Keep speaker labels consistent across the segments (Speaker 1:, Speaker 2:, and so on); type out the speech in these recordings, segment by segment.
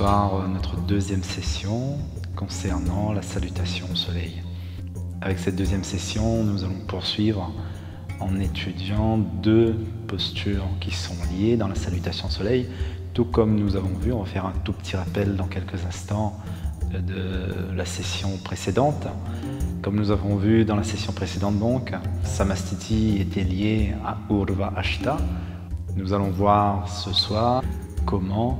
Speaker 1: soir notre deuxième session concernant la salutation au soleil. Avec cette deuxième session, nous allons poursuivre en étudiant deux postures qui sont liées dans la salutation au soleil. Tout comme nous avons vu, on va faire un tout petit rappel dans quelques instants de la session précédente. Comme nous avons vu dans la session précédente donc, Samastiti était lié à Urva Ashta. Nous allons voir ce soir comment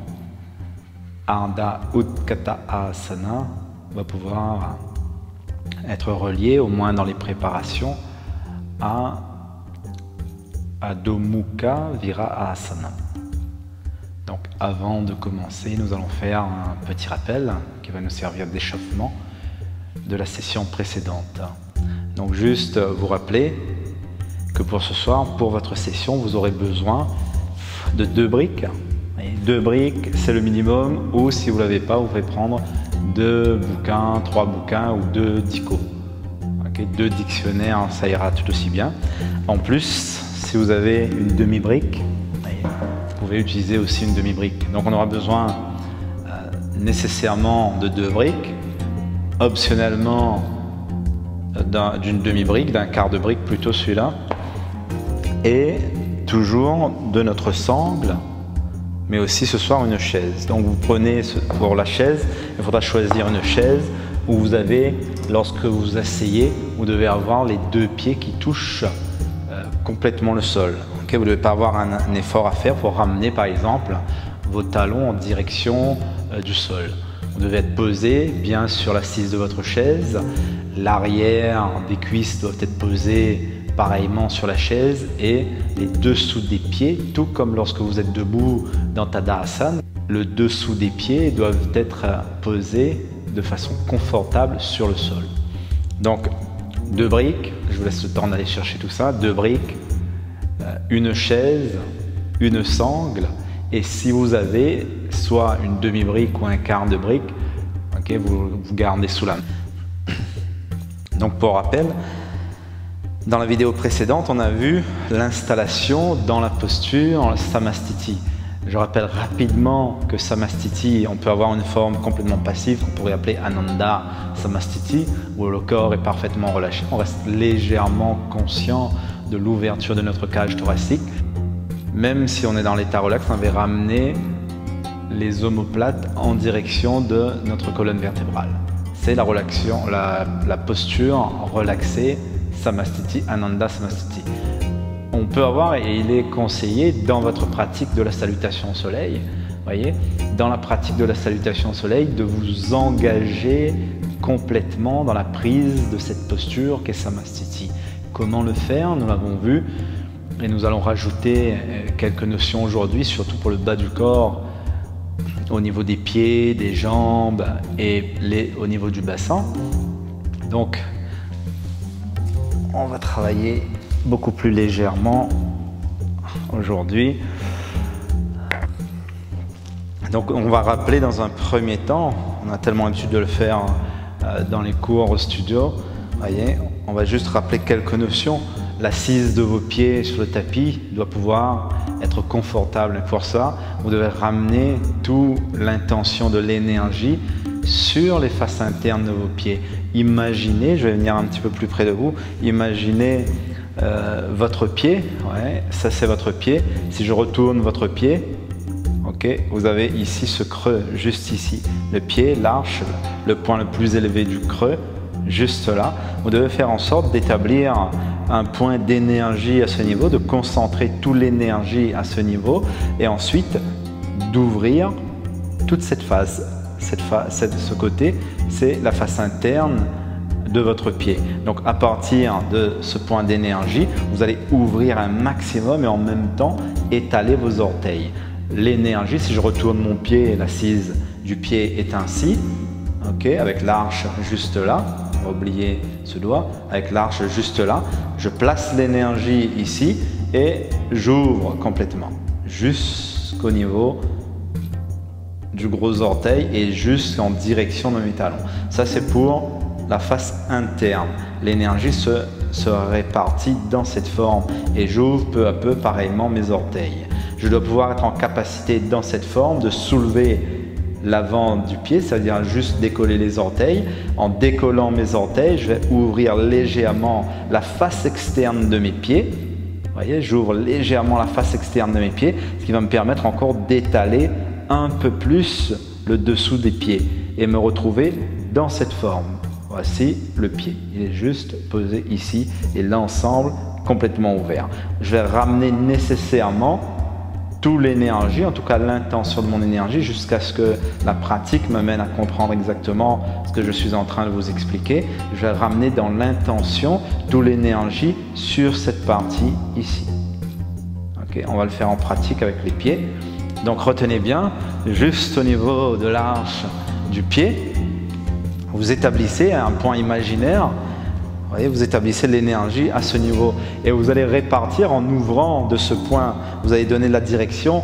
Speaker 1: Ardha Utkata Asana va pouvoir être relié, au moins dans les préparations, à Adho Mukha Virahasana. Donc avant de commencer, nous allons faire un petit rappel qui va nous servir d'échauffement de la session précédente. Donc juste vous rappeler que pour ce soir, pour votre session, vous aurez besoin de 2 briques. Et 2 briques, c'est le minimum, ou si vous ne l'avez pas, vous pouvez prendre 2 bouquins, 3 bouquins ou 2 dicos. Okay, 2 dictionnaires, ça ira tout aussi bien. En plus, si vous avez une demi-brique, vous pouvez utiliser aussi une demi-brique. Donc on aura besoin nécessairement de 2 briques, optionnellement d'une demi-brique, d'un quart de brique plutôt celui-là, et toujours de notre sangle, mais aussi ce soir une chaise. Donc vous prenez pour la chaise, il faudra choisir une chaise où vous avez, lorsque vous vous asseyez, vous devez avoir les 2 pieds qui touchent complètement le sol. Okay, vous ne devez pas avoir un effort à faire pour ramener par exemple vos talons en direction du sol. Vous devez être posé bien sur l'assise de votre chaise, l'arrière des cuisses doivent être posés pareillement sur la chaise et les dessous des pieds, tout comme lorsque vous êtes debout dans Tadasana, le dessous des pieds doivent être posés de façon confortable sur le sol. Donc 2 briques, je vous laisse le temps d'aller chercher tout ça, 2 briques, une chaise, une sangle, et si vous avez soit une demi-brique ou un quart de brique, okay, vous gardez sous la main. Donc pour rappel, dans la vidéo précédente, on a vu l'installation dans la posture Samastiti. Je rappelle rapidement que Samastiti, on peut avoir une forme complètement passive qu'on pourrait appeler Ananda Samastiti, où le corps est parfaitement relâché. On reste légèrement conscient de l'ouverture de notre cage thoracique. Même si on est dans l'état relax, on va ramener les omoplates en direction de notre colonne vertébrale. C'est la posture relaxée Samastiti, Ananda Samastiti. On peut avoir, et il est conseillé dans votre pratique de la salutation au soleil, voyez, dans la pratique de la salutation au soleil, de vous engager complètement dans la prise de cette posture qu'est Samastiti. Comment le faire? Nous l'avons vu, et nous allons rajouter quelques notions aujourd'hui, surtout pour le bas du corps, au niveau des pieds, des jambes et au niveau du bassin. Donc, on va travailler beaucoup plus légèrement aujourd'hui. Donc on va rappeler dans un premier temps, on a tellement l'habitude de le faire dans les cours au studio, voyez, on va juste rappeler quelques notions. L'assise de vos pieds sur le tapis doit pouvoir être confortable. Et pour ça, vous devez ramener toute l'intention de l'énergie sur les faces internes de vos pieds. Imaginez, je vais venir un petit peu plus près de vous, imaginez votre pied, ouais, ça c'est votre pied. Si je retourne votre pied, okay, vous avez ici ce creux, juste ici. Le pied, l'arche, le point le plus élevé du creux, juste là. Vous devez faire en sorte d'établir un point d'énergie à ce niveau, de concentrer toute l'énergie à ce niveau et ensuite d'ouvrir toute cette face. Ce côté, c'est la face interne de votre pied. Donc à partir de ce point d'énergie, vous allez ouvrir un maximum et en même temps étaler vos orteils. L'énergie, si je retourne mon pied, l'assise du pied est ainsi, okay, avec l'arche juste là, on va oublier ce doigt, avec l'arche juste là, je place l'énergie ici et j'ouvre complètement jusqu'au niveau du gros orteil et jusqu'en direction de mes talons. Ça c'est pour la face interne. L'énergie se répartit dans cette forme et j'ouvre peu à peu pareillement mes orteils. Je dois pouvoir être en capacité dans cette forme de soulever l'avant du pied, c'est-à-dire juste décoller les orteils. En décollant mes orteils, je vais ouvrir légèrement la face externe de mes pieds. Vous voyez, j'ouvre légèrement la face externe de mes pieds, ce qui va me permettre encore d'étaler un peu plus le dessous des pieds et me retrouver dans cette forme. Voici le pied, il est juste posé ici et l'ensemble complètement ouvert. Je vais ramener nécessairement toute l'énergie, en tout cas l'intention de mon énergie, jusqu'à ce que la pratique me mène à comprendre exactement ce que je suis en train de vous expliquer. Je vais ramener dans l'intention toute l'énergie sur cette partie ici. Okay, on va le faire en pratique avec les pieds. Donc retenez bien, juste au niveau de l'arche du pied, vous établissez un point imaginaire. Vous voyez, vous établissez l'énergie à ce niveau et vous allez répartir en ouvrant de ce point. Vous allez donner la direction,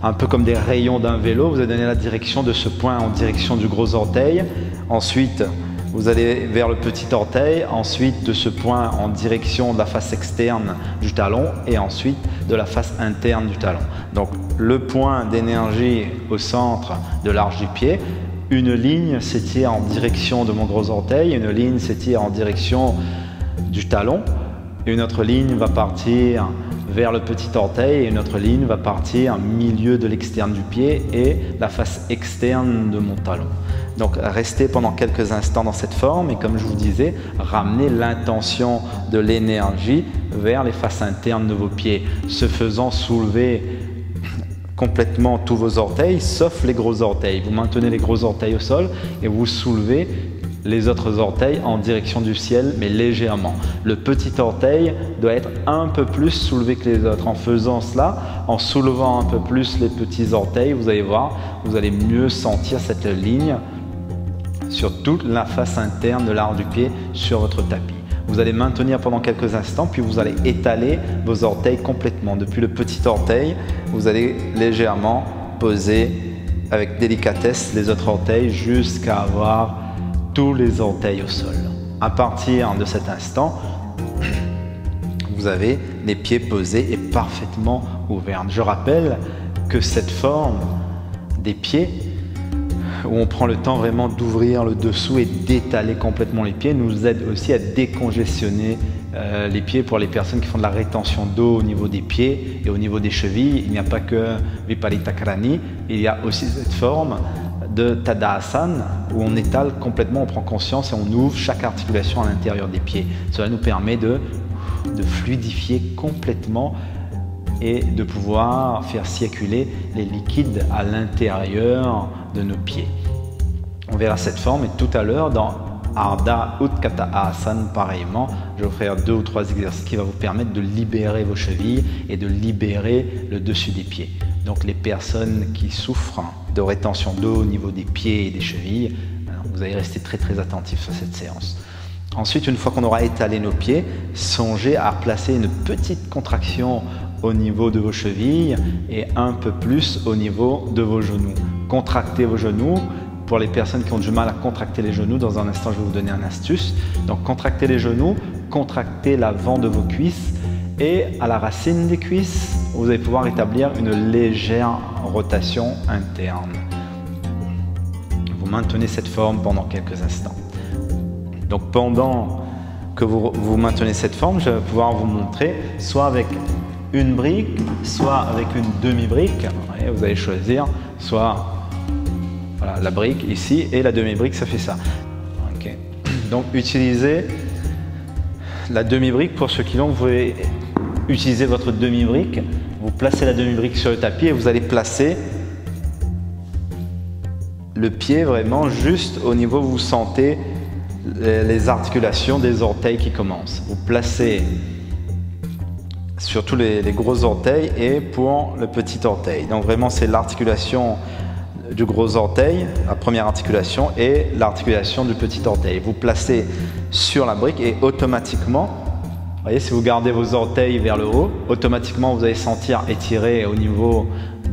Speaker 1: un peu comme des rayons d'un vélo. Vous allez donner la direction de ce point en direction du gros orteil. Ensuite, vous allez vers le petit orteil. Ensuite, de ce point en direction de la face externe du talon et ensuite de la face interne du talon. Donc, le point d'énergie au centre de l'arche du pied. Une ligne s'étire en direction de mon gros orteil, une ligne s'étire en direction du talon, une autre ligne va partir vers le petit orteil et une autre ligne va partir au milieu de l'externe du pied et la face externe de mon talon. Donc restez pendant quelques instants dans cette forme et comme je vous disais, ramenez l'intention de l'énergie vers les faces internes de vos pieds. Ce faisant, soulevez complètement tous vos orteils, sauf les gros orteils. Vous maintenez les gros orteils au sol et vous soulevez les autres orteils en direction du ciel, mais légèrement. Le petit orteil doit être un peu plus soulevé que les autres. En faisant cela, en soulevant un peu plus les petits orteils, vous allez voir, vous allez mieux sentir cette ligne sur toute la face interne de l'arche du pied sur votre tapis. Vous allez maintenir pendant quelques instants, puis vous allez étaler vos orteils complètement. Depuis le petit orteil, vous allez légèrement poser avec délicatesse les autres orteils jusqu'à avoir tous les orteils au sol. À partir de cet instant, vous avez les pieds posés et parfaitement ouverts. Je rappelle que cette forme des pieds, où on prend le temps vraiment d'ouvrir le dessous et d'étaler complètement les pieds, nous aide aussi à décongestionner les pieds pour les personnes qui font de la rétention d'eau au niveau des pieds et au niveau des chevilles. Il n'y a pas que Viparita Karani, il y a aussi cette forme de Tadasana où on étale complètement, on prend conscience et on ouvre chaque articulation à l'intérieur des pieds. Cela nous permet de fluidifier complètement et de pouvoir faire circuler les liquides à l'intérieur de nos pieds. On verra cette forme et tout à l'heure dans Ardha Utthata Asana, pareillement, je vais vous faire 2 ou 3 exercices qui vont vous permettre de libérer vos chevilles et de libérer le dessus des pieds. Donc les personnes qui souffrent de rétention d'eau au niveau des pieds et des chevilles, vous allez rester très attentifs sur cette séance. Ensuite, une fois qu'on aura étalé nos pieds, songez à placer une petite contraction au niveau de vos chevilles et un peu plus au niveau de vos genoux. Contractez vos genoux. Pour les personnes qui ont du mal à contracter les genoux, dans un instant je vais vous donner une astuce. Donc contractez les genoux, contractez l'avant de vos cuisses et à la racine des cuisses, vous allez pouvoir établir une légère rotation interne. Vous maintenez cette forme pendant quelques instants. Donc pendant que vous maintenez cette forme, je vais pouvoir vous montrer soit avec une brique, soit avec une demi-brique. Vous allez choisir soit voilà, la brique ici et la demi-brique, ça fait ça. Okay. Donc utilisez la demi-brique pour ceux qui l'ont. Vous pouvez utiliser votre demi-brique. Vous placez la demi-brique sur le tapis et vous allez placer le pied vraiment juste au niveau où vous sentez les articulations des orteils qui commencent. Vous placez sur tous les gros orteils et pour le petit orteil. Donc vraiment c'est l'articulation du gros orteil, la première articulation, et l'articulation du petit orteil. Vous placez sur la brique et automatiquement, vous voyez, si vous gardez vos orteils vers le haut, automatiquement vous allez sentir étirer au niveau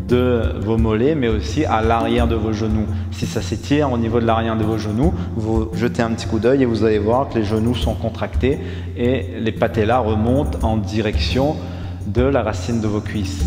Speaker 1: de vos mollets, mais aussi à l'arrière de vos genoux. Si ça s'étire au niveau de l'arrière de vos genoux, vous jetez un petit coup d'œil et vous allez voir que les genoux sont contractés et les patellas remontent en direction de la racine de vos cuisses.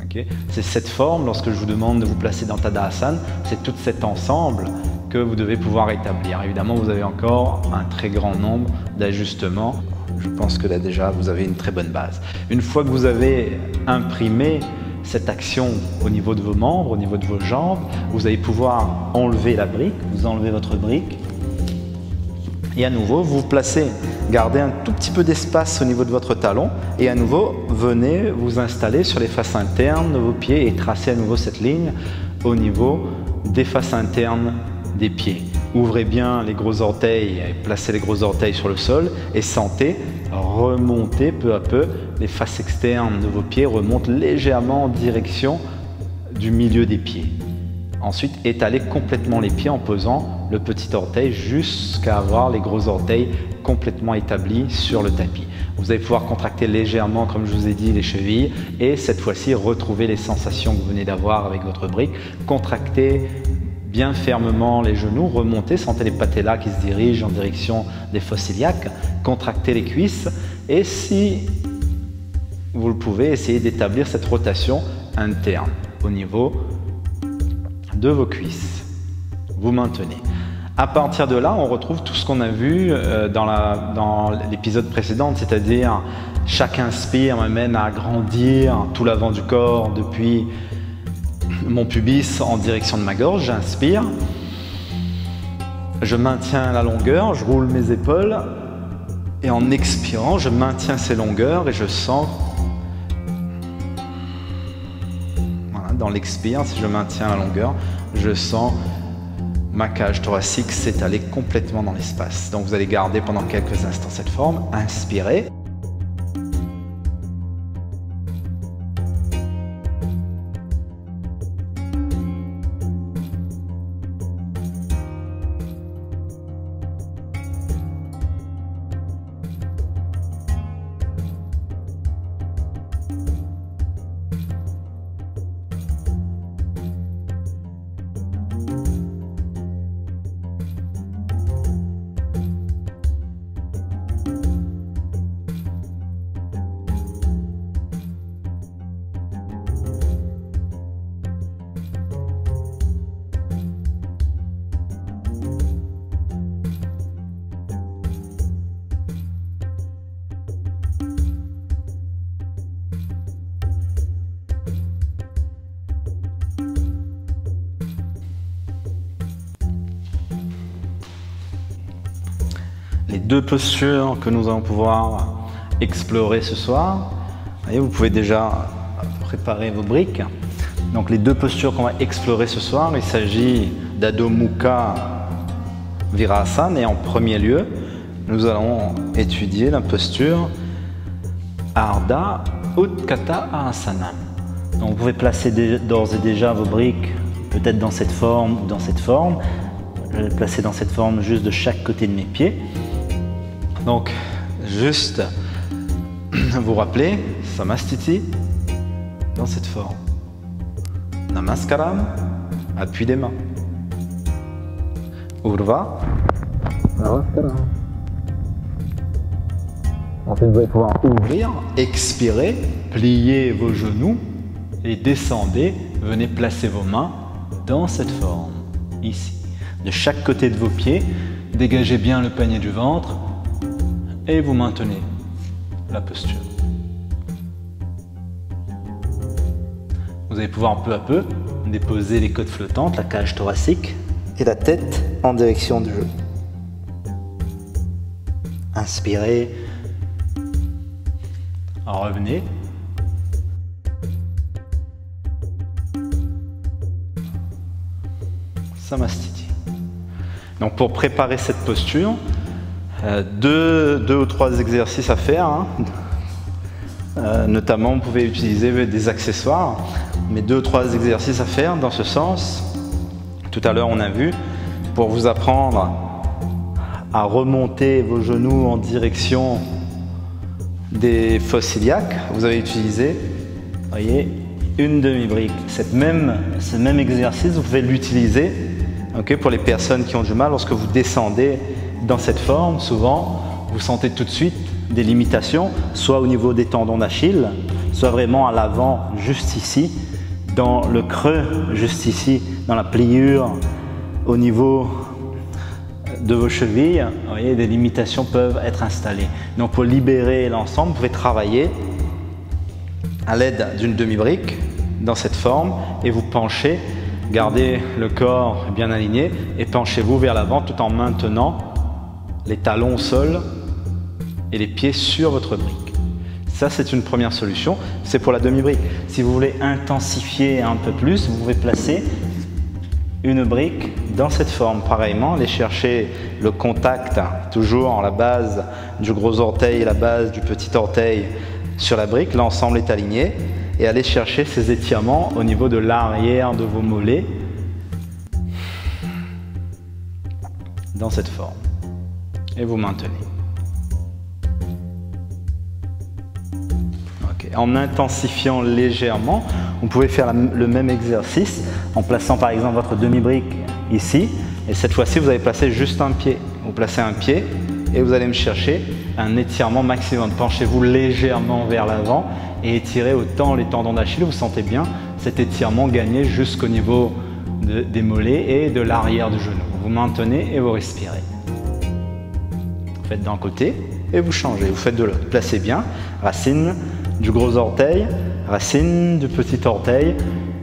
Speaker 1: Okay. Okay. C'est cette forme, lorsque je vous demande de vous placer dans Tadasana, c'est tout cet ensemble que vous devez pouvoir établir. Évidemment, vous avez encore un très grand nombre d'ajustements. Je pense que là déjà, vous avez une très bonne base. Une fois que vous avez imprimé cette action au niveau de vos membres, au niveau de vos jambes, vous allez pouvoir enlever la brique, vous enlevez votre brique et à nouveau vous vous placez, gardez un tout petit peu d'espace au niveau de votre talon et à nouveau venez vous installer sur les faces internes de vos pieds et tracer à nouveau cette ligne au niveau des faces internes des pieds. Ouvrez bien les gros orteils, placez les gros orteils sur le sol et sentez remonter peu à peu les faces externes de vos pieds, remontent légèrement en direction du milieu des pieds. Ensuite, étalez complètement les pieds en posant le petit orteil jusqu'à avoir les gros orteils complètement établis sur le tapis. Vous allez pouvoir contracter légèrement, comme je vous ai dit, les chevilles et cette fois-ci retrouver les sensations que vous venez d'avoir avec votre brique. Contractez bien fermement les genoux, remontez, sentez les patellas qui se dirigent en direction des fosses iliaques, contractez les cuisses et si vous le pouvez, essayez d'établir cette rotation interne au niveau de vos cuisses. Vous maintenez. À partir de là, on retrouve tout ce qu'on a vu dans l'épisode précédent, c'est-à-dire chaque inspire m'amène à agrandir tout l'avant du corps depuis mon pubis en direction de ma gorge. J'inspire, je maintiens la longueur, je roule mes épaules et en expirant, je maintiens ces longueurs et je sens, voilà, dans l'expire, si je maintiens la longueur, je sens ma cage thoracique s'étaler complètement dans l'espace. Donc vous allez garder pendant quelques instants cette forme, inspirez. Les deux postures que nous allons pouvoir explorer ce soir. Voyez, vous pouvez déjà préparer vos briques. Donc les deux postures qu'on va explorer ce soir, il s'agit d'Adho Mukha Virasana et en premier lieu, nous allons étudier la posture Ardha Utthata Asana. Donc vous pouvez placer d'ores et déjà vos briques peut-être dans cette forme ou dans cette forme. Je vais les placer dans cette forme juste de chaque côté de mes pieds. Donc, juste vous rappeler, Samastiti, dans cette forme. Namaskaram, appui des mains. Urva, Namaskaram. Ensuite, vous allez pouvoir ouvrir, expirer, plier vos genoux et descendez. Venez placer vos mains dans cette forme, ici. De chaque côté de vos pieds, dégagez bien le panier du ventre. Et vous maintenez la posture. Vous allez pouvoir peu à peu déposer les côtes flottantes, la cage thoracique et la tête en direction du genou. Inspirez, revenez. Samastiti. Donc pour préparer cette posture, deux ou trois exercices à faire, hein. Notamment vous pouvez utiliser des accessoires, mais 2 ou 3 exercices à faire dans ce sens. Tout à l'heure on a vu, pour vous apprendre à remonter vos genoux en direction des fosses iliaques, vous avez utilisé, voyez, une demi-brique. Ce même exercice, vous pouvez l'utiliser, okay, pour les personnes qui ont du mal. Lorsque vous descendez dans cette forme, souvent, vous sentez tout de suite des limitations, soit au niveau des tendons d'Achille, soit vraiment à l'avant, juste ici,
Speaker 2: dans le creux, juste ici, dans la pliure, au niveau de vos chevilles, vous voyez, des limitations peuvent être installées. Donc pour libérer l'ensemble, vous pouvez travailler à l'aide d'une demi-brique dans cette forme et vous penchez, gardez le corps bien aligné et penchez-vous vers l'avant tout en maintenant les talons au sol et les pieds sur votre brique. Ça, c'est une première solution, c'est pour la demi-brique. Si vous voulez intensifier un peu plus, vous pouvez placer une brique dans cette forme. Pareillement, aller chercher le contact, toujours la base du gros orteil et la base du petit orteil sur la brique, l'ensemble est aligné, et aller chercher ces étirements au niveau de l'arrière de vos mollets dans cette forme. Et vous maintenez. Okay. En intensifiant légèrement, vous pouvez faire le même exercice en plaçant par exemple votre demi-brique ici, et cette fois-ci vous allez placer juste un pied. Vous placez un pied et vous allez me chercher un étirement maximum. Penchez-vous légèrement vers l'avant et étirez autant les tendons d'Achille. Vous sentez bien cet étirement gagner jusqu'au niveau des mollets et de l'arrière du genou. Vous maintenez et vous respirez. Vous faites d'un côté et vous changez. Vous faites de l'autre. Placez bien, racine du gros orteil, racine du petit orteil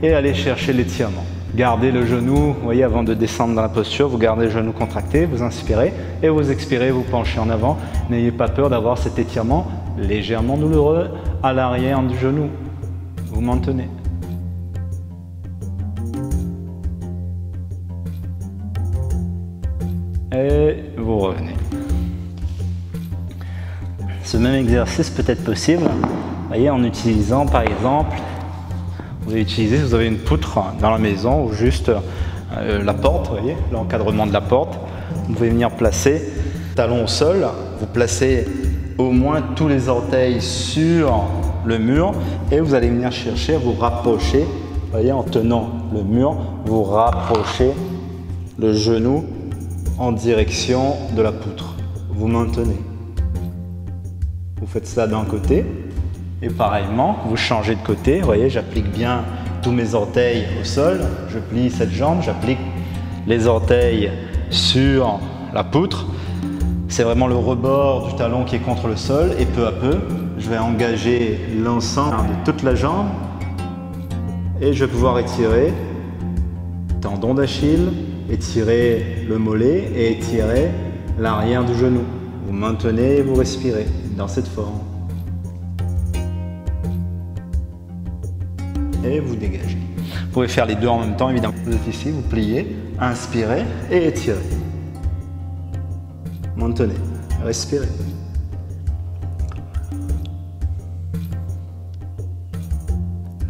Speaker 2: et allez chercher l'étirement. Gardez le genou, vous voyez, avant de descendre dans la posture, vous gardez le genou contracté, vous inspirez et vous expirez, vous penchez en avant. N'ayez pas peur d'avoir cet étirement légèrement douloureux à l'arrière du genou. Vous maintenez. Et vous revenez. Ce même exercice peut être possible, vous voyez, en utilisant par exemple, vous allez utiliser, vous avez une poutre dans la maison ou juste la porte, vous voyez, l'encadrement de la porte. Vous pouvez venir placer talon au sol, vous placez au moins tous les orteils sur le mur et vous allez venir chercher à vous rapprocher, vous voyez, en tenant le mur, vous rapprochez le genou en direction de la poutre. Vous maintenez. Vous faites ça d'un côté et pareillement, vous changez de côté. Vous voyez, j'applique bien tous mes orteils au sol. Je plie cette jambe, j'applique les orteils sur la poutre. C'est vraiment le rebord du talon qui est contre le sol et peu à peu, je vais engager l'ensemble de toute la jambe et je vais pouvoir étirer tendon d'Achille, étirer le mollet et étirer l'arrière du genou. Vous maintenez et vous respirez dans cette forme. Et vous dégagez. Vous pouvez faire les deux en même temps, évidemment. Vous êtes ici, vous pliez, inspirez et étirez. Maintenez, respirez.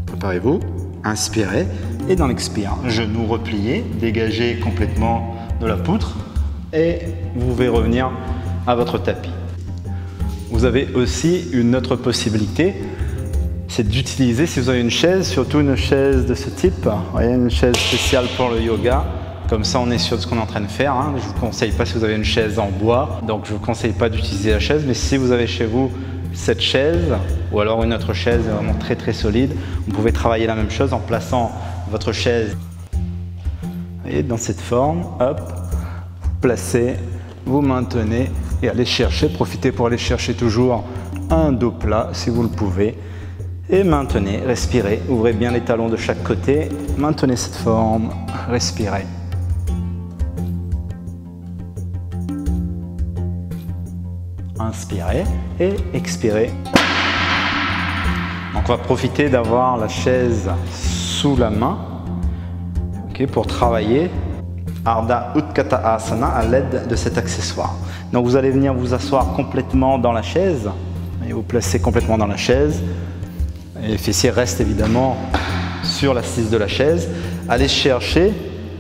Speaker 2: Préparez-vous, inspirez et dans l'expire, genou replié, dégagez complètement de la poutre et vous pouvez revenir à votre tapis. Vous avez aussi une autre possibilité, c'est d'utiliser, si vous avez une chaise, surtout une chaise de ce type, vous voyez, une chaise spéciale pour le yoga. Comme ça, on est sûr de ce qu'on est en train de faire. Je ne vous conseille pas si vous avez une chaise en bois, donc je ne vous conseille pas d'utiliser la chaise, mais si vous avez chez vous cette chaise, ou alors une autre chaise vraiment très très solide, vous pouvez travailler la même chose en plaçant votre chaise, vous voyez, dans cette forme, hop, vous placez, vous maintenez et allez chercher, profitez pour aller chercher toujours un dos plat si vous le pouvez. Et maintenez, respirez, ouvrez bien les talons de chaque côté, maintenez cette forme, respirez. Inspirez et expirez. Donc on va profiter d'avoir la chaise sous la main, okay, pour travailler Ardha Utkatasana Asana à l'aide de cet accessoire. Donc vous allez venir vous asseoir complètement dans la chaise et vous placez complètement dans la chaise. Et les fessiers restent évidemment sur l'assise de la chaise. Allez chercher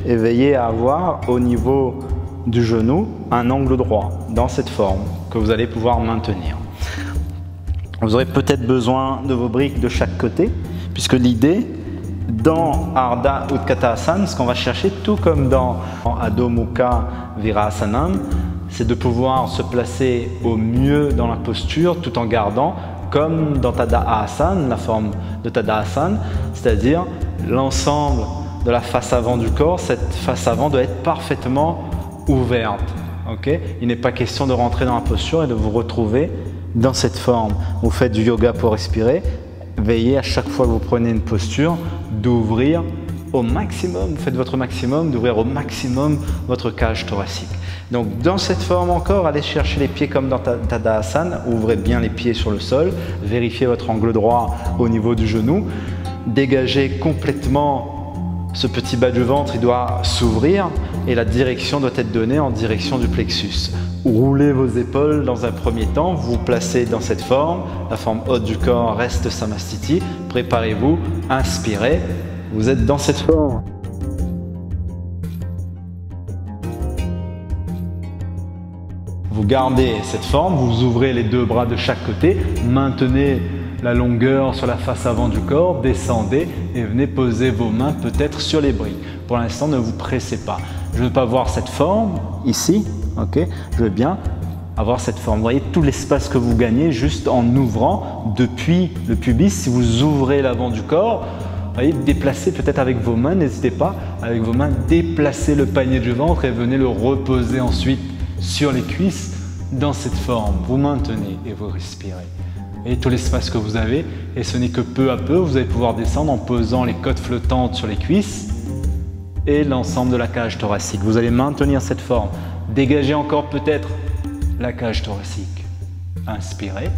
Speaker 2: et veillez à avoir au niveau du genou un angle droit dans cette forme que vous allez pouvoir maintenir. Vous aurez peut-être besoin de vos briques de chaque côté, puisque l'idée dans Ardha Utkatasana, ce qu'on va chercher, tout comme dans Adho Mukha Virasanam, c'est de pouvoir se placer au mieux dans la posture tout en gardant, comme dans Tadasana, la forme de Tadasana, c'est-à-dire l'ensemble de la face avant du corps, cette face avant doit être parfaitement ouverte. Okay? Il n'est pas question de rentrer dans la posture et de vous retrouver dans cette forme. Vous faites du yoga pour respirer. Veillez à chaque fois que vous prenez une posture d'ouvrir au maximum, vous faites votre maximum, d'ouvrir au maximum votre cage thoracique. Donc dans cette forme encore, allez chercher les pieds comme dans Tadasana, ouvrez bien les pieds sur le sol, vérifiez votre angle droit au niveau du genou, dégagez complètement ce petit bas du ventre, il doit s'ouvrir et la direction doit être donnée en direction du plexus. Roulez vos épaules dans un premier temps, vous vous placez dans cette forme, la forme haute du corps reste Samastiti, préparez-vous, inspirez, vous êtes dans cette forme. Vous gardez cette forme, vous ouvrez les deux bras de chaque côté, maintenez la longueur sur la face avant du corps, descendez et venez poser vos mains peut-être sur les briques. Pour l'instant, ne vous pressez pas. Je ne veux pas voir cette forme ici, ok? Je veux bien avoir cette forme. Vous voyez tout l'espace que vous gagnez juste en ouvrant depuis le pubis. Si vous ouvrez l'avant du corps, vous voyez, déplacez peut-être avec vos mains, n'hésitez pas, avec vos mains, déplacez le panier du ventre et venez le reposer ensuite sur les cuisses dans cette forme. Vous maintenez et vous respirez. Et tout l'espace que vous avez, et ce n'est que peu à peu, vous allez pouvoir descendre en posant les côtes flottantes sur les cuisses et l'ensemble de la cage thoracique. Vous allez maintenir cette forme. Dégagez encore peut-être la cage thoracique. Inspirez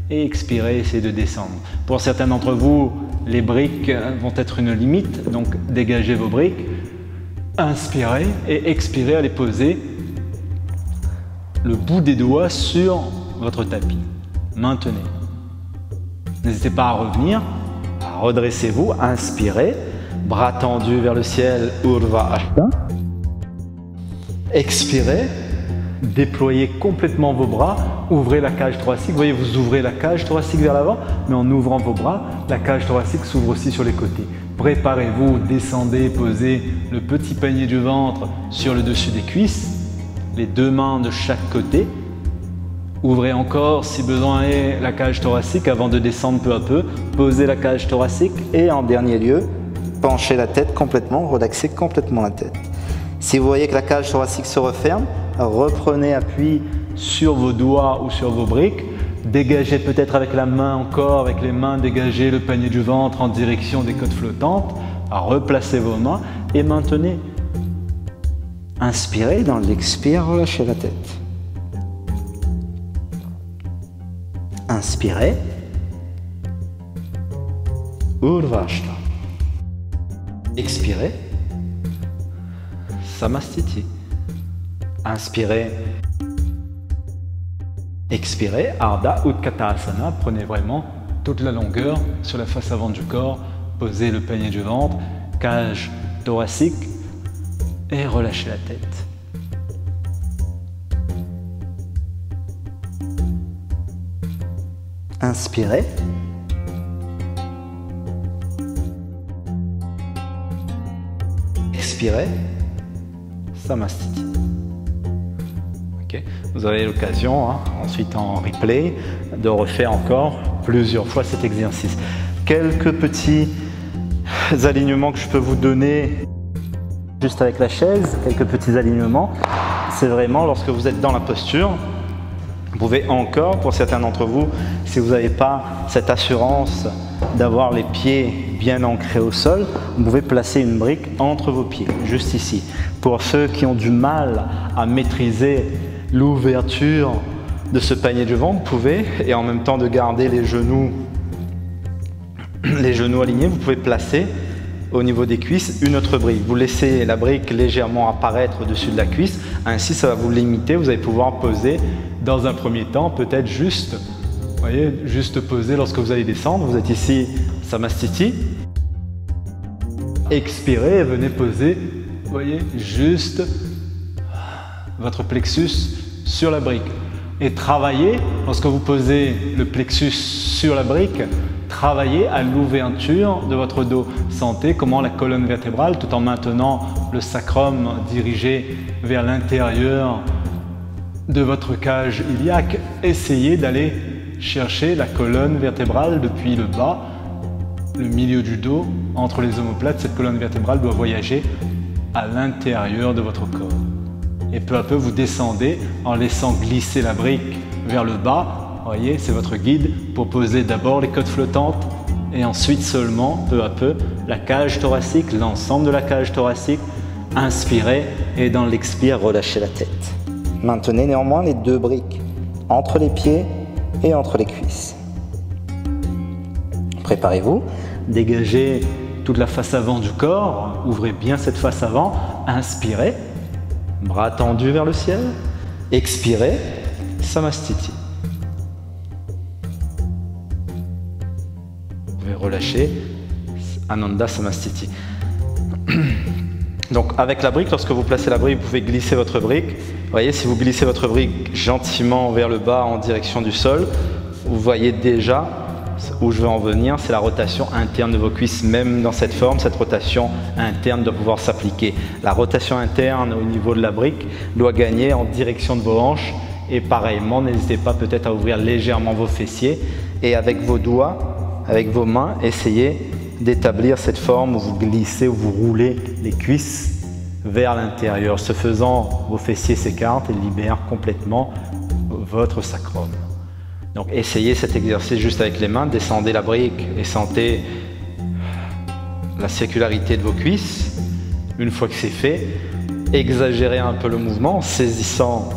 Speaker 2: et expirez, essayez de descendre. Pour certains d'entre vous, les briques vont être une limite, donc dégagez vos briques. Inspirez et expirez à les poser le bout des doigts sur votre tapis. Maintenez. N'hésitez pas à revenir, redressez-vous, inspirez, bras tendus vers le ciel, Urdhva Hasta. Expirez, déployez complètement vos bras, ouvrez la cage thoracique. Vous voyez, vous ouvrez la cage thoracique vers l'avant, mais en ouvrant vos bras, la cage thoracique s'ouvre aussi sur les côtés. Préparez-vous, descendez, posez le petit panier du ventre sur le dessus des cuisses, les deux mains de chaque côté. Ouvrez encore, si besoin est, la cage thoracique avant de descendre peu à peu. Posez la cage thoracique et en dernier lieu, penchez la tête complètement, relaxez complètement la tête. Si vous voyez que la cage thoracique se referme, reprenez appui sur vos doigts ou sur vos briques. Dégagez peut-être avec la main encore, avec les mains, dégagez le panier du ventre en direction des côtes flottantes. Replacez vos mains et maintenez. Inspirez, dans l'expire, relâchez la tête. Inspirez, Urdhva Hasta. Expirez, Samastiti. Inspirez, expirez, Ardha Utkatasana. Prenez vraiment toute la longueur sur la face avant du corps. Posez le panier du ventre, cage thoracique et relâchez la tête. Inspirez. Expirez. Samastiti. Okay. Vous avez l'occasion, ensuite en replay, de refaire encore plusieurs fois cet exercice. Quelques petits alignements que je peux vous donner juste avec la chaise, quelques petits alignements. C'est vraiment lorsque vous êtes dans la posture. Vous pouvez encore, pour certains d'entre vous, si vous n'avez pas cette assurance d'avoir les pieds bien ancrés au sol, vous pouvez placer une brique entre vos pieds, juste ici. Pour ceux qui ont du mal à maîtriser l'ouverture de ce panier du ventre, vous pouvez, et en même temps de garder les genoux alignés, vous pouvez placer au niveau des cuisses une autre brique. Vous laissez la brique légèrement apparaître au-dessus de la cuisse, ainsi ça va vous limiter, vous allez pouvoir poser dans un premier temps, peut-être juste, vous voyez, juste poser lorsque vous allez descendre. Vous êtes ici, Samastiti. Expirez et venez poser, vous voyez, juste votre plexus sur la brique. Et travaillez, lorsque vous posez le plexus sur la brique, travaillez à l'ouverture de votre dos. Sentez comment la colonne vertébrale, tout en maintenant le sacrum dirigé vers l'intérieur de votre cage iliaque, essayez d'aller chercher la colonne vertébrale depuis le bas le milieu du dos, entre les omoplates, cette colonne vertébrale doit voyager à l'intérieur de votre corps. Et peu à peu, vous descendez en laissant glisser la brique vers le bas. Vous voyez, c'est votre guide pour poser d'abord les côtes flottantes et ensuite seulement, peu à peu, la cage thoracique, l'ensemble de la cage thoracique. Inspirez et dans l'expire, relâchez la tête. Maintenez néanmoins les deux briques entre les pieds et entre les cuisses. Préparez-vous, dégagez toute la face avant du corps, ouvrez bien cette face avant, inspirez, bras tendus vers le ciel, expirez, Samastiti. Vous pouvez relâcher, Ananda Samastiti. Donc avec la brique, lorsque vous placez la brique, vous pouvez glisser votre brique. Vous voyez, si vous glissez votre brique gentiment vers le bas en direction du sol, vous voyez déjà où je veux en venir, c'est la rotation interne de vos cuisses. Même dans cette forme, cette rotation interne doit pouvoir s'appliquer. La rotation interne au niveau de la brique doit gagner en direction de vos hanches. Et pareillement, n'hésitez pas peut-être à ouvrir légèrement vos fessiers et avec vos doigts, avec vos mains, essayez d'établir cette forme où vous glissez, où vous roulez les cuisses vers l'intérieur. Ce faisant, vos fessiers s'écartent et libèrent complètement votre sacrum. Donc essayez cet exercice juste avec les mains, descendez la brique et sentez la circularité de vos cuisses. Une fois que c'est fait, exagérez un peu le mouvement en saisissant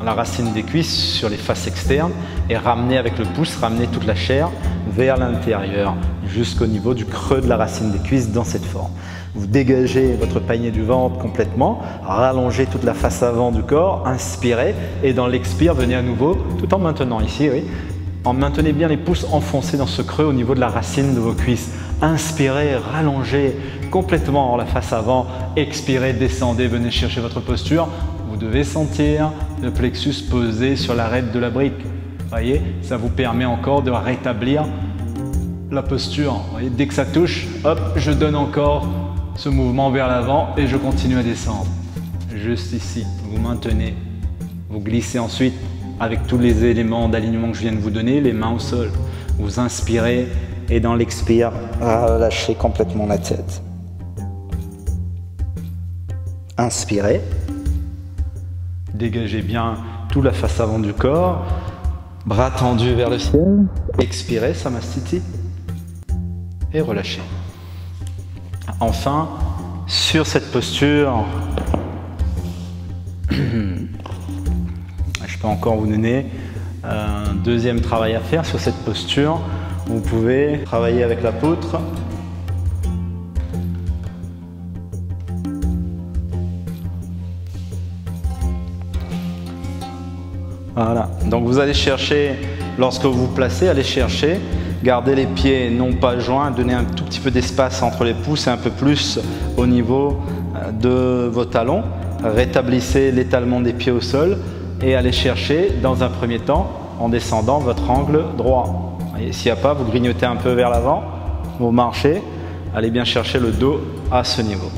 Speaker 2: la racine des cuisses sur les faces externes et ramenez avec le pouce, ramenez toute la chair vers l'intérieur jusqu'au niveau du creux de la racine des cuisses dans cette forme. Vous dégagez votre panier du ventre complètement, rallongez toute la face avant du corps, inspirez et dans l'expire, venez à nouveau, tout en maintenant ici, oui, en maintenez bien les pouces enfoncés dans ce creux au niveau de la racine de vos cuisses. Inspirez, rallongez complètement la face avant, expirez, descendez, venez chercher votre posture. Vous devez sentir le plexus posé sur l'arête de la brique. Vous voyez, ça vous permet encore de rétablir la posture. Vous voyez, dès que ça touche, hop, je donne encore ce mouvement vers l'avant et je continue à descendre. Juste ici, vous maintenez, vous glissez ensuite avec tous les éléments d'alignement que je viens de vous donner, les mains au sol. Vous inspirez et dans l'expire, relâchez complètement la tête. Inspirez, dégagez bien toute la face avant du corps, bras tendus vers le ciel, expirez, Samastiti et relâchez. Enfin, sur cette posture, je peux encore vous donner un deuxième travail à faire sur cette posture. Vous pouvez travailler avec la poutre. Voilà, donc vous allez chercher, lorsque vous vous placez, allez chercher, gardez les pieds non pas joints, donnez un tout petit peu d'espace entre les pouces et un peu plus au niveau de vos talons. Rétablissez l'étalement des pieds au sol et allez chercher dans un premier temps, en descendant, votre angle droit. S'il n'y a pas, vous grignotez un peu vers l'avant, vous marchez, allez bien chercher le dos à ce niveau.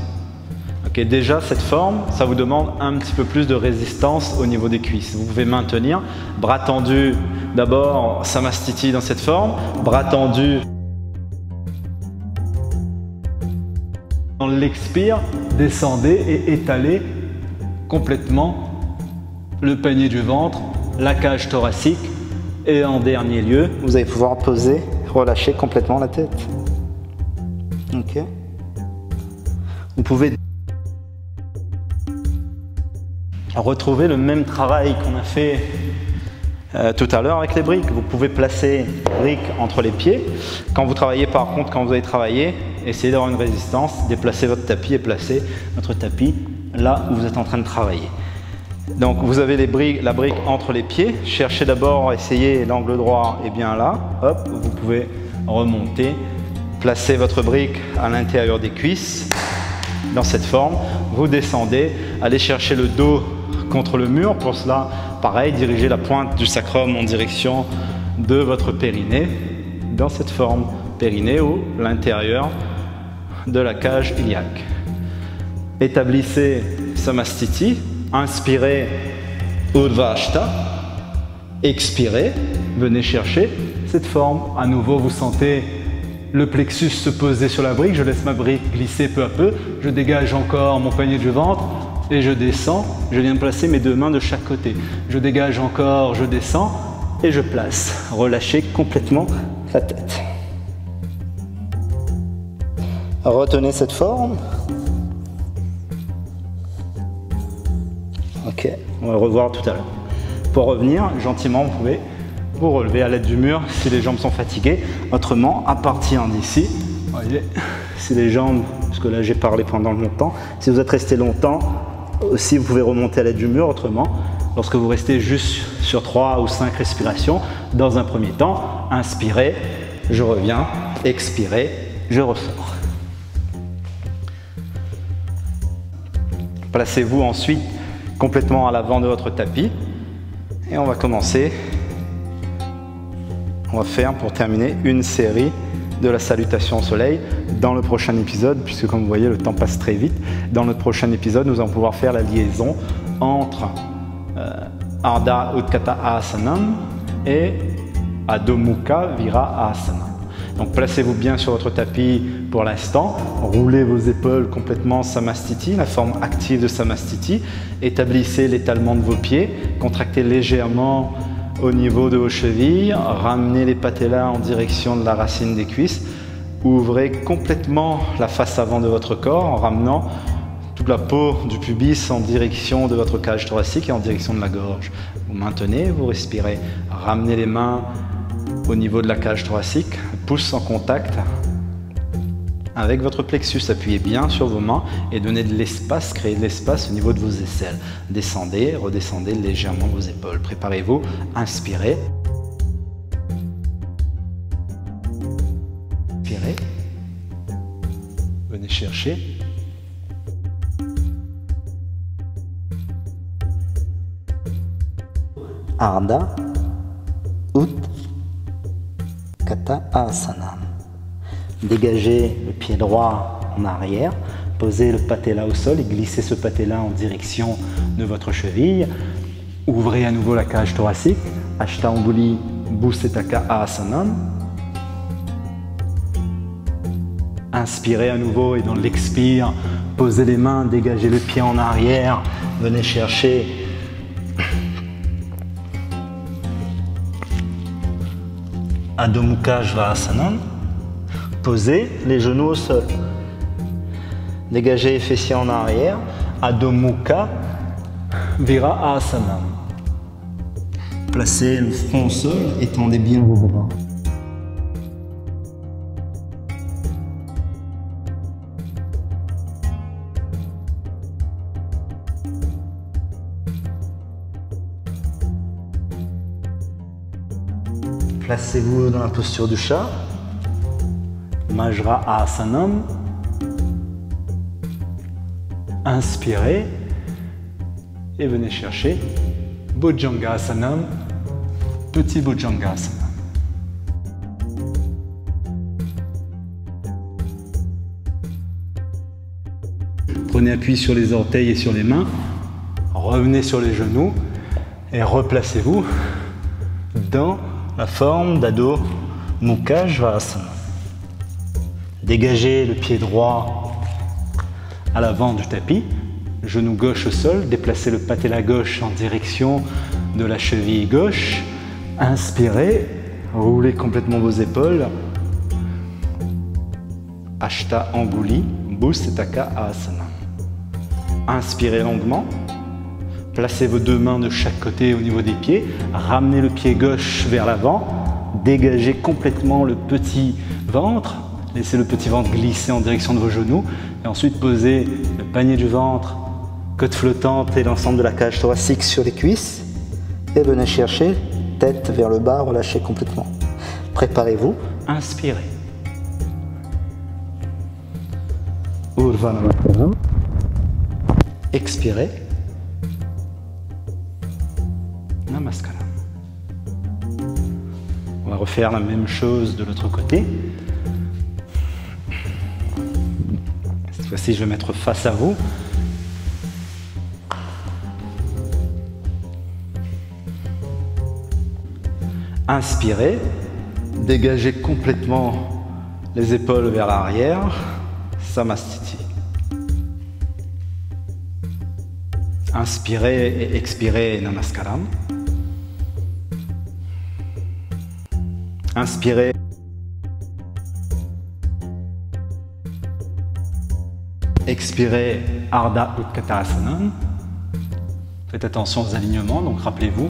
Speaker 2: Okay, déjà, cette forme, ça vous demande un petit peu plus de résistance au niveau des cuisses. Vous pouvez maintenir, bras tendus, d'abord Samastiti dans cette forme, bras tendus. Dans l'expire, descendez et étalez complètement le panier du ventre, la cage thoracique et en dernier lieu, vous allez pouvoir poser, relâcher complètement la tête. Ok. Vous pouvez retrouver le même travail qu'on a fait tout à l'heure avec les briques. Vous pouvez placer briques entre les pieds. Quand vous travaillez, par contre, quand vous allez travailler, essayez d'avoir une résistance, déplacez votre tapis et placez votre tapis là où vous êtes en train de travailler. Donc vous avez la brique entre les pieds. Cherchez d'abord, essayez l'angle droit et bien là. Hop, vous pouvez remonter. Placez votre brique à l'intérieur des cuisses dans cette forme. Vous descendez, allez chercher le dos contre le mur. Pour cela, pareil, dirigez la pointe du sacrum en direction de votre périnée dans cette forme. Périnée ou l'intérieur de la cage iliaque. Établissez Samastiti. Inspirez Urdhva Hasta. Expirez. Venez chercher cette forme. À nouveau, vous sentez le plexus se poser sur la brique, je laisse ma brique glisser peu à peu, je dégage encore mon poignet du ventre et je descends, je viens de placer mes deux mains de chaque côté. Je dégage encore, je descends et je place. Relâchez complètement la tête. Retenez cette forme. Ok, on va le revoir tout à l'heure. Pour revenir, gentiment, vous pouvez vous relever à l'aide du mur si les jambes sont fatiguées. Autrement, à partir d'ici, voyez, si les jambes, parce que là j'ai parlé pendant longtemps, si vous êtes resté longtemps, aussi vous pouvez remonter à l'aide du mur. Autrement, lorsque vous restez juste sur 3 ou 5 respirations, dans un premier temps, inspirez, je reviens, expirez, je ressors. Placez-vous ensuite complètement à l'avant de votre tapis et on va commencer. On va faire pour terminer une série de la salutation au soleil dans le prochain épisode, puisque comme vous voyez le temps passe très vite. Dans notre prochain épisode, nous allons pouvoir faire la liaison entre Ardha Utthata Asanam et Adho Mukha Virāsana. Donc placez-vous bien sur votre tapis pour l'instant, roulez vos épaules complètement Samastiti, la forme active de Samastiti, établissez l'étalement de vos pieds, contractez légèrement au niveau de vos chevilles, ramenez les patellas en direction de la racine des cuisses, ouvrez complètement la face avant de votre corps en ramenant toute la peau du pubis en direction de votre cage thoracique et en direction de la gorge. Vous maintenez, vous respirez, ramenez les mains au niveau de la cage thoracique, pouce en contact avec votre plexus. Appuyez bien sur vos mains et donnez de l'espace, créez de l'espace au niveau de vos aisselles. Descendez, redescendez légèrement vos épaules. Préparez-vous, inspirez. Inspirez. Venez chercher. Ardha Utthata Asanam. Dégagez le pied droit en arrière, posez le patella au sol et glissez ce patella en direction de votre cheville. Ouvrez à nouveau la cage thoracique, Ashtanguli Bhusetaka Asanam. Inspirez à nouveau et dans l'expire, posez les mains, dégagez le pied en arrière, venez chercher Adho Mukha Virāsana. Posez les genoux au sol. Dégagez les fessiers en arrière. Adho Mukha Virāsana. Placez le front au sol, étendez bien vos bras. Placez-vous dans la posture du chat. Majra Asanam. Inspirez et venez chercher Bhujangasanam, petit Bhujangasana. Prenez appui sur les orteils et sur les mains, revenez sur les genoux et replacez-vous dans la forme d'Adho Mukha Virāsana. Dégagez le pied droit à l'avant du tapis, genou gauche au sol, déplacez le patella gauche en direction de la cheville gauche. Inspirez, roulez complètement vos épaules. Ashtanguli Bhusetaka Asana. Inspirez longuement. Placez vos deux mains de chaque côté au niveau des pieds. Ramenez le pied gauche vers l'avant. Dégagez complètement le petit ventre. Laissez le petit ventre glisser en direction de vos genoux. Et ensuite, posez le panier du ventre, côte flottante et l'ensemble de la cage thoracique sur les cuisses. Et venez chercher, tête vers le bas, relâchez complètement. Préparez-vous, inspirez. Urdhva Namaskaram. Expirez. Namaskaram. On va refaire la même chose de l'autre côté. Cette fois-ci, je vais mettre face à vous. Inspirez, dégagez complètement Les épaules vers l'arrière, Samastiti. Inspirez et expirez Namaskaram. Inspirez. Expirez Ardha Utkatasana. Faites attention aux alignements, donc rappelez-vous,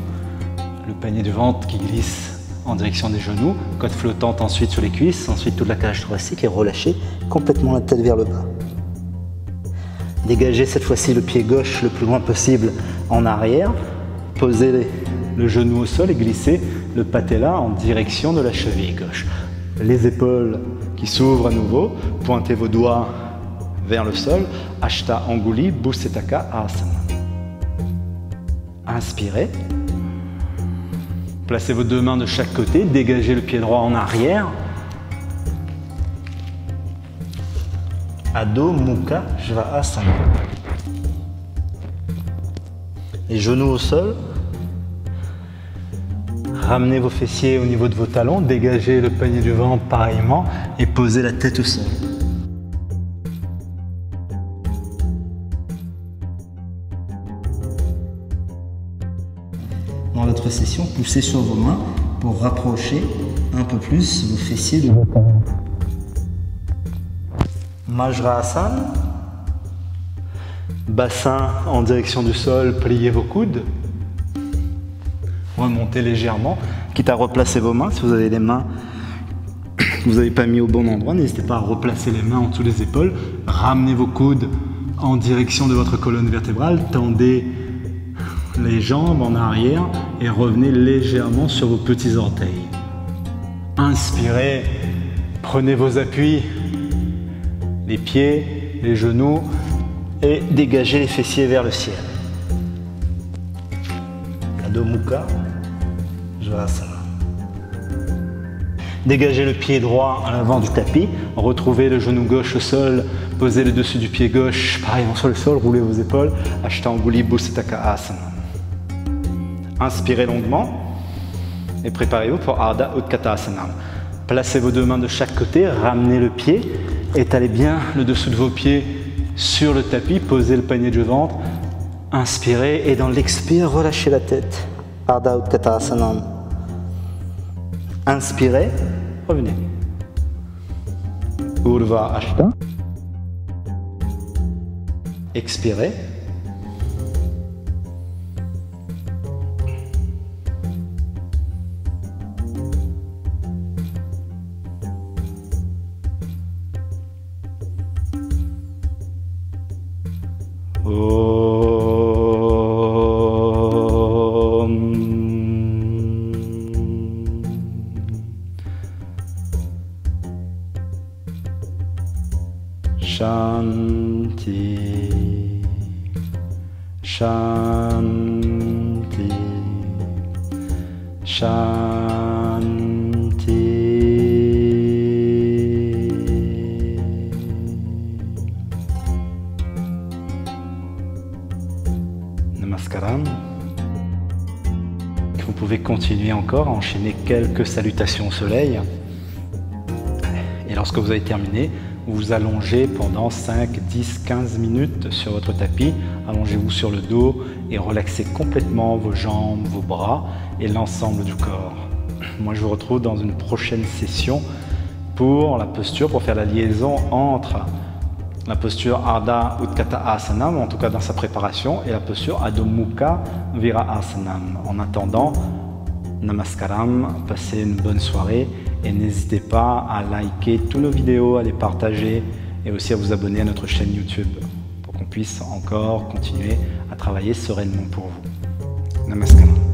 Speaker 2: le panier du ventre qui glisse en direction des genoux, côte flottante ensuite sur les cuisses, ensuite toute la cage thoracique et relâchez complètement la tête vers le bas. Dégagez cette fois-ci le pied gauche le plus loin possible en arrière, posez le genou au sol et glissez le patella en direction de la cheville gauche. Les épaules qui s'ouvrent à nouveau, pointez vos doigts vers le sol, Ashta Anguli Bhusetaka Asana. Inspirez. Placez vos deux mains de chaque côté, dégagez le pied droit en arrière. Adho Mukha Svanasana. Les genoux au sol. Ramenez vos fessiers au niveau de vos talons, dégagez le panier du ventre pareillement et posez la tête au sol. Dans l'autre session, poussez sur vos mains pour rapprocher un peu plus vos fessiers de vos talons. Majrasana. Bassin en direction du sol, pliez vos coudes. Remontez légèrement, quitte à replacer vos mains. Si vous avez les mains que vous n'avez pas mis au bon endroit, n'hésitez pas à replacer les mains en dessous des épaules. Ramenez vos coudes en direction de votre colonne vertébrale. Tendez les jambes en arrière et revenez légèrement sur vos petits orteils. Inspirez, prenez vos appuis, les pieds, les genoux et dégagez les fessiers vers le ciel. Adho Mukha Svanasana. Dégagez le pied droit à l'avant du tapis, retrouvez le genou gauche au sol, posez le dessus du pied gauche, pareillement sur le sol, roulez vos épaules, Ashta Anguli Bhusetaka Asana. Inspirez longuement et préparez-vous pour Ardha Utkatasana. Placez vos deux mains de chaque côté, ramenez le pied, étalez bien le dessous de vos pieds sur le tapis, posez le panier du ventre, inspirez et dans l'expire, relâchez la tête. Ardha Utkatasana. Inspirez, revenez. Urdhva Ashta. Expirez. Shanti, Shanti, Shanti. Namaskaram. Vous pouvez continuer encore à enchaîner quelques salutations au soleil. Et lorsque vous avez terminé, vous vous allongez pendant 5, 10, 15 minutes sur votre tapis. Allongez-vous sur le dos et relaxez complètement vos jambes, vos bras et l'ensemble du corps. Moi, je vous retrouve dans une prochaine session pour la posture, pour faire la liaison entre la posture Ardha Utkatasana, en tout cas dans sa préparation, et la posture Adho Mukha Virasana. En attendant, Namaskaram, passez une bonne soirée. Et n'hésitez pas à liker toutes nos vidéos, à les partager et aussi à vous abonner à notre chaîne YouTube pour qu'on puisse encore continuer à travailler sereinement pour vous. Namaskaram.